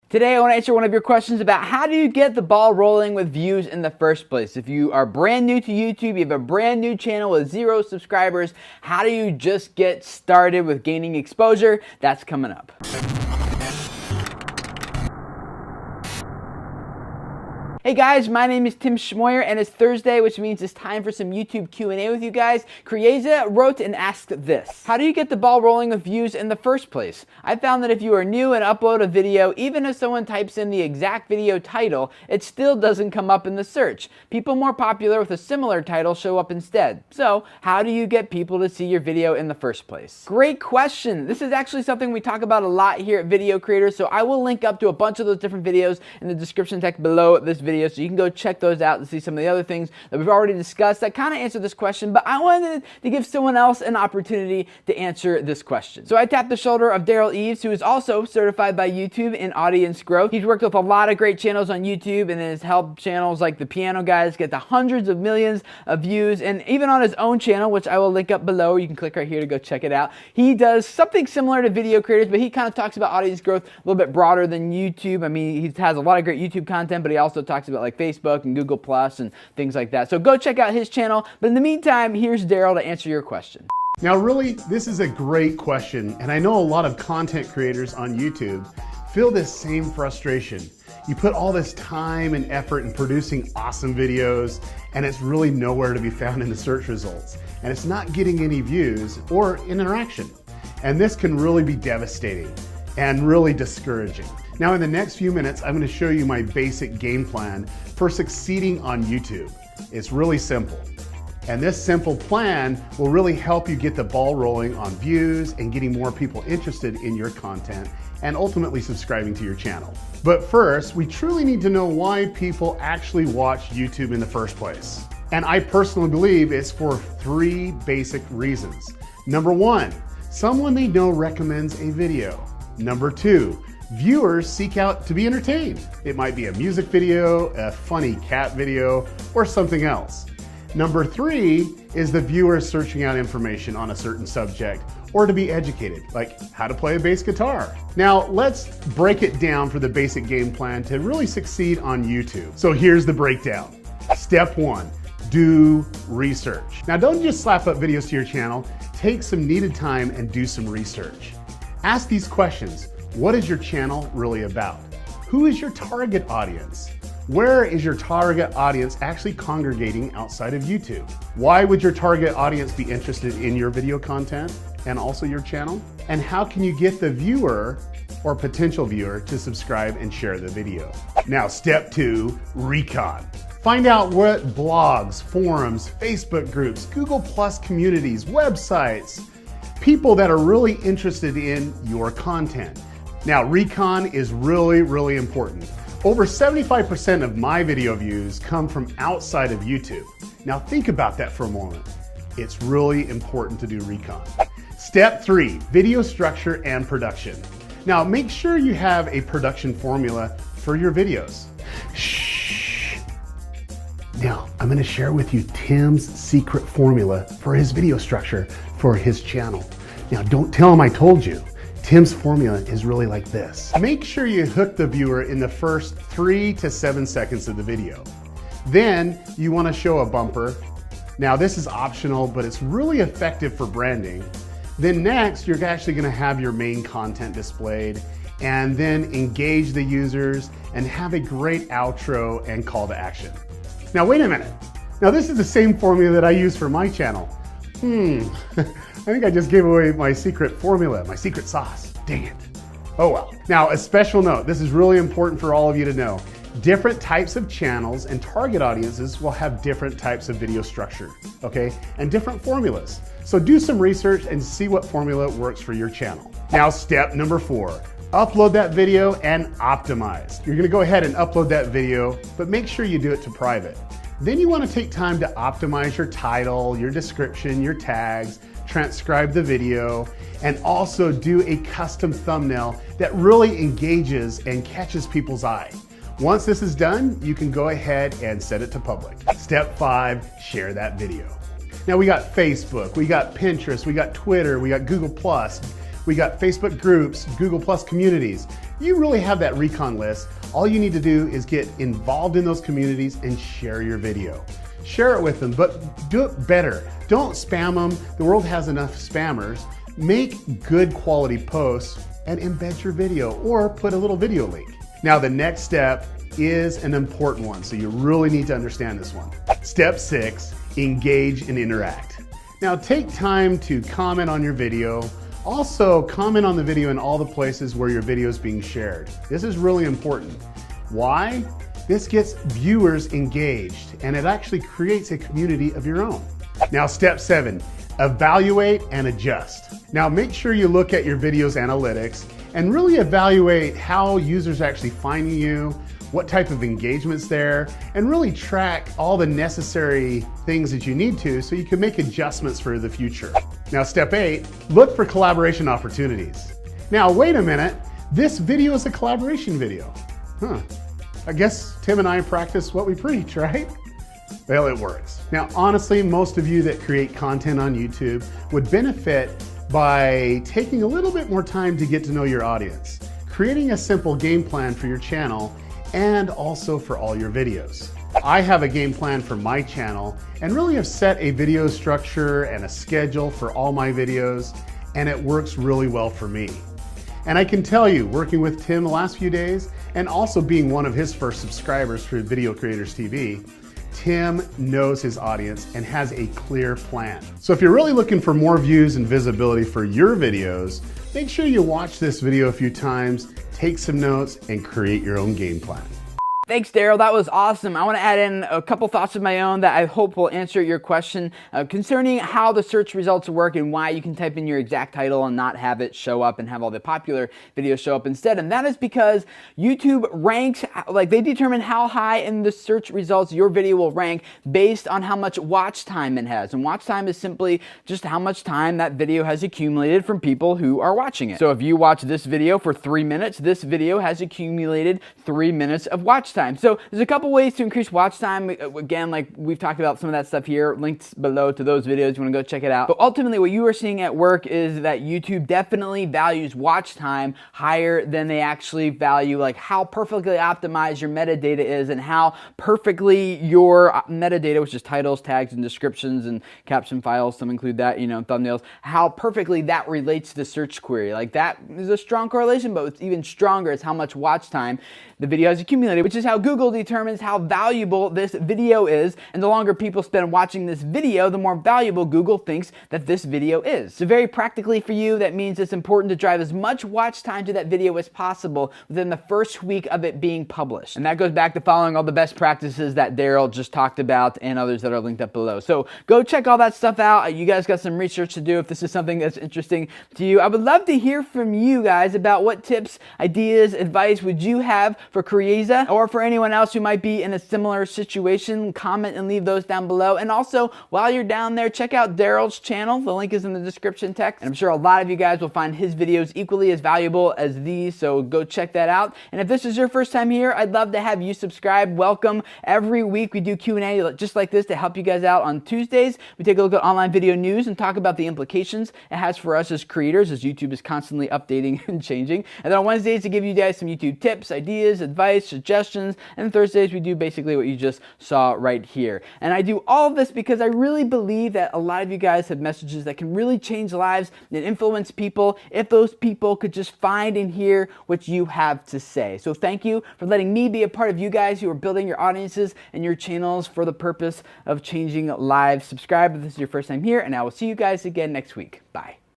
Today I want to answer one of your questions about how do you get the ball rolling with views in the first place. If you are brand new to YouTube, you have a brand new channel with 0 subscribers, how do you just get started with gaining exposure? That's coming up. Hey guys, my name is Tim Schmoyer and it's Thursday, which means it's time for some YouTube Q&A with you guys. Krieza wrote and asked this: how do you get the ball rolling with views in the first place? I found that if you are new and upload a video, even if someone types in the exact video title, it still doesn't come up in the search. People more popular with a similar title show up instead. So, how do you get people to see your video in the first place? Great question. This is actually something we talk about a lot here at Video Creators, so I will link up to a bunch of those different videos in the description text below this video, so you can go check those out and see some of the other things that we've already discussed that kind of answer this question, but I wanted to give someone else an opportunity to answer this question. So I tapped the shoulder of Derral Eves, who is also certified by YouTube in audience growth. He's worked with a lot of great channels on YouTube and has helped channels like the Piano Guys get to hundreds of millions of views, and even on his own channel, which I will link up below, you can click right here to go check it out. He does something similar to Video Creators, but he kind of talks about audience growth a little bit broader than YouTube. I mean, he has a lot of great YouTube content, but he also talks about like Facebook and Google Plus and things like that. So go check out his channel. But in the meantime, here's Derral to answer your question. Now really, this is a great question, and I know a lot of content creators on YouTube feel this same frustration. You put all this time and effort in producing awesome videos, and it's really nowhere to be found in the search results. And it's not getting any views or interaction. And this can really be devastating and really discouraging. Now in the next few minutes, I'm going to show you my basic game plan for succeeding on YouTube. It's really simple. And this simple plan will really help you get the ball rolling on views and getting more people interested in your content and ultimately subscribing to your channel. But first, we truly need to know why people actually watch YouTube in the first place. And I personally believe it's for 3 basic reasons. Number 1, someone they know recommends a video. Number 2, viewers seek out to be entertained. It might be a music video, a funny cat video, or something else. Number 3 is the viewer searching out information on a certain subject or to be educated, like how to play a bass guitar. Now let's break it down for the basic game plan to really succeed on YouTube. So here's the breakdown. Step 1, do research. Now don't just slap up videos to your channel, take some needed time and do some research. Ask these questions. What is your channel really about? Who is your target audience? Where is your target audience actually congregating outside of YouTube? Why would your target audience be interested in your video content and also your channel? And how can you get the viewer or potential viewer to subscribe and share the video? Now, step 2, recon. Find out what blogs, forums, Facebook groups, Google Plus communities, websites, people that are really interested in your content. Now, recon is really, really important. Over 75% of my video views come from outside of YouTube. Now think about that for a moment. It's really important to do recon. Step 3, video structure and production. Now make sure you have a production formula for your videos. Shh. Now I'm going to share with you Tim's secret formula for his video structure for his channel. Now don't tell him I told you. Tim's formula is really like this. Make sure you hook the viewer in the first 3 to 7 seconds of the video. Then you want to show a bumper. Now this is optional, but it's really effective for branding. Then next, you're actually going to have your main content displayed and then engage the users and have a great outro and call to action. Now wait a minute. Now this is the same formula that I use for my channel. I think I just gave away my secret formula, my secret sauce. Dang it. Oh well. Now, a special note. This is really important for all of you to know. Different types of channels and target audiences will have different types of video structure, okay? And different formulas. So do some research and see what formula works for your channel. Now, step number 4. Upload that video and optimize. You're gonna go ahead and upload that video, but make sure you do it to private. Then you want to take time to optimize your title, your description, your tags, transcribe the video, and also do a custom thumbnail that really engages and catches people's eye. Once this is done, you can go ahead and set it to public. Step 5, share that video. Now we got Facebook, we got Pinterest, we got Twitter, we got Google Plus, we got Facebook groups, Google Plus communities. You really have that recon list. All you need to do is get involved in those communities and share your video. Share it with them, but do it better. Don't spam them. The world has enough spammers. Make good quality posts and embed your video or put a little video link. Now the next step is an important one, so you really need to understand this one. Step 6, engage and interact. Now take time to comment on your video. Also comment on the video in all the places where your video is being shared. This is really important. Why? This gets viewers engaged and it actually creates a community of your own. Now step 7, evaluate and adjust. Now make sure you look at your video's analytics and really evaluate how users are actually finding you, what type of engagement's there, and really track all the necessary things that you need to so you can make adjustments for the future. Now step 8, look for collaboration opportunities. Now wait a minute, this video is a collaboration video. I guess Tim and I practice what we preach, right? Well, it works. Now honestly, most of you that create content on YouTube would benefit by taking a little bit more time to get to know your audience, creating a simple game plan for your channel and also for all your videos. I have a game plan for my channel and really have set a video structure and a schedule for all my videos, and it works really well for me. And I can tell you, working with Tim the last few days and also being one of his first subscribers for Video Creators TV, Tim knows his audience and has a clear plan. So if you're really looking for more views and visibility for your videos, make sure you watch this video a few times, take some notes, and create your own game plan. Thanks, Daryl. That was awesome. I want to add in a couple thoughts of my own that I hope will answer your question concerning how the search results work and why you can type in your exact title and not have it show up and have all the popular videos show up instead. And that is because YouTube ranks, like they determine how high in the search results your video will rank based on how much watch time it has. And watch time is simply just how much time that video has accumulated from people who are watching it. So if you watch this video for 3 minutes, this video has accumulated 3 minutes of watch time. So there's a couple ways to increase watch time. Again, like we've talked about some of that stuff here, links below to those videos. You want to go check it out. But ultimately what you are seeing at work is that YouTube definitely values watch time higher than they actually value like how perfectly optimized your metadata is and how perfectly your metadata, which is titles, tags, and descriptions and caption files, some include that, thumbnails, how perfectly that relates to the search query. Like that is a strong correlation, but what's even stronger is how much watch time the video has accumulated, which is how Google determines how valuable this video is, and the longer people spend watching this video, the more valuable Google thinks that this video is. So very practically for you, that means it's important to drive as much watch time to that video as possible within the first week of it being published. And that goes back to following all the best practices that Daryl just talked about and others that are linked up below. So go check all that stuff out. You guys got some research to do if this is something that's interesting to you. I would love to hear from you guys about what tips, ideas, advice would you have for Creaza or for anyone else who might be in a similar situation. Comment and leave those down below. And also, while you're down there, check out Daryl's channel. The link is in the description text. And I'm sure a lot of you guys will find his videos equally as valuable as these, so go check that out. And if this is your first time here, I'd love to have you subscribe. Welcome. Every week we do Q&A just like this to help you guys out on Tuesdays. We take a look at online video news and talk about the implications it has for us as creators, as YouTube is constantly updating and changing. And then on Wednesdays to give you guys some YouTube tips, ideas, advice, suggestions, and Thursdays we do basically what you just saw right here. And I do all of this because I really believe that a lot of you guys have messages that can really change lives and influence people if those people could just find and hear what you have to say. So thank you for letting me be a part of you guys who are building your audiences and your channels for the purpose of changing lives. Subscribe if this is your first time here, and I will see you guys again next week. Bye.